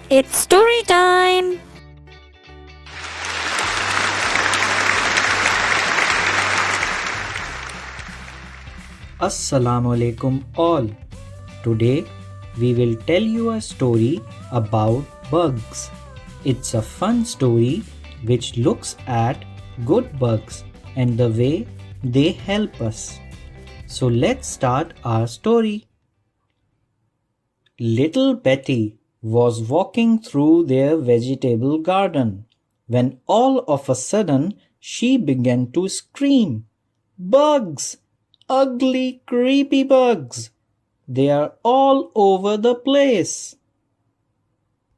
It's story time! Assalamu alaikum all. Today we will tell you a story about bugs. It's a fun story which looks at good bugs and the way they help us. So let's start our story. Little Betty was walking through their vegetable garden when all of a sudden she began to scream, "Bugs! Ugly, creepy bugs! They are all over the place!"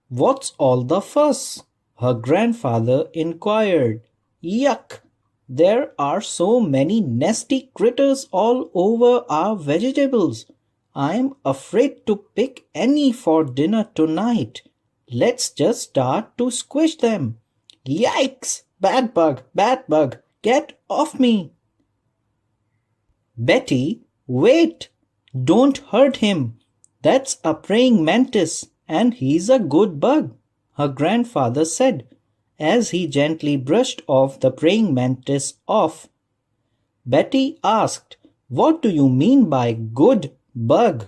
"What's all the fuss?" her grandfather inquired. "Yuck! There are so many nasty critters all over our vegetables. I'm afraid to pick any for dinner tonight. Let's just start to squish them. Yikes! Bad bug, get off me!" "Betty, wait! Don't hurt him. That's a praying mantis, and he's a good bug," her grandfather said, as he gently brushed off the praying mantis off. Betty asked, "What do you mean by good bug?"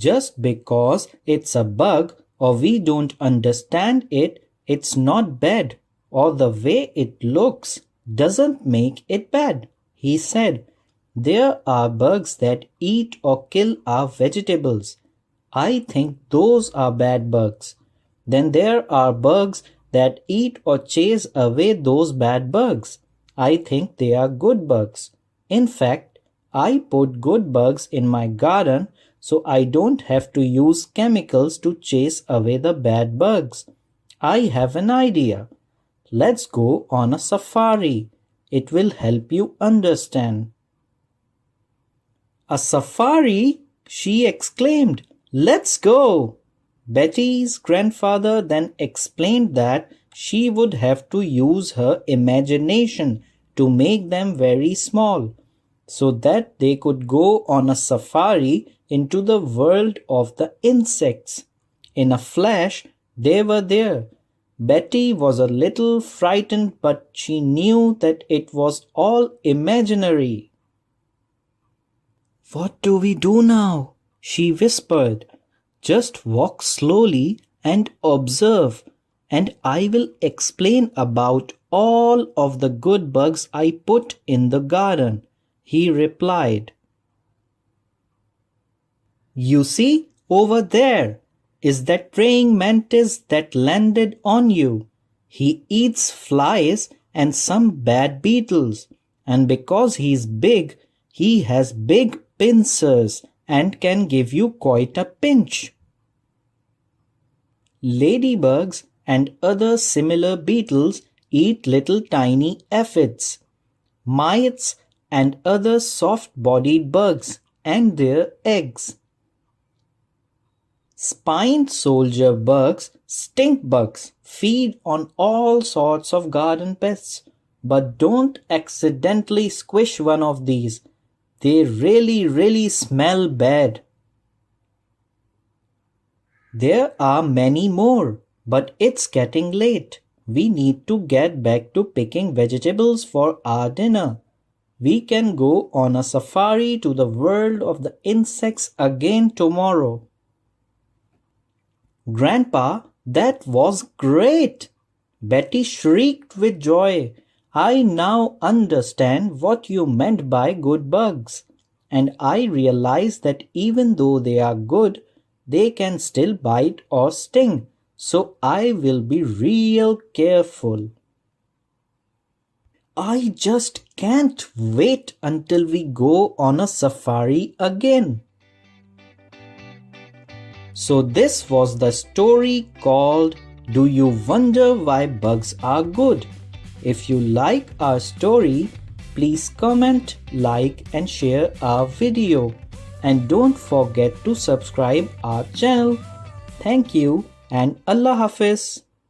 "Just because it's a bug or we don't understand it, it's not bad, or the way it looks doesn't make it bad," he said. "There are bugs that eat or kill our vegetables. I think those are bad bugs. Then there are bugs that eat or chase away those bad bugs. I think they are good bugs. In fact, I put good bugs in my garden so I don't have to use chemicals to chase away the bad bugs. I have an idea. Let's go on a safari. It will help you understand." "A safari?" she exclaimed. "Let's go!" Betty's grandfather then explained that she would have to use her imagination to make them very small, so that they could go on a safari into the world of the insects. In a flash, they were there. Betty was a little frightened, but she knew that it was all imaginary. "What do we do now?" she whispered. "Just walk slowly and observe, and I will explain about all of the good bugs I put in the garden," he replied. "You see, over there is that praying mantis that landed on you. He eats flies and some bad beetles, and because he's big, he has big pincers and can give you quite a pinch. Ladybugs and other similar beetles eat little tiny aphids, mites and other soft-bodied bugs and their eggs. Spined soldier bugs, stink bugs, feed on all sorts of garden pests, but don't accidentally squish one of these. They really smell bad. There are many more, but it's getting late. We need to get back to picking vegetables for our dinner. We can go on a safari to the world of the insects again tomorrow." "Grandpa, that was great!" Betty shrieked with joy. "I now understand what you meant by good bugs, and I realize that even though they are good, they can still bite or sting, so I will be real careful." "I just can't wait until we go on a safari again." So this was the story called "Do You Wonder Why Bugs Are Good?" If you like our story, please comment, like and share our video. And don't forget to subscribe our channel. Thank you and Allah Hafiz.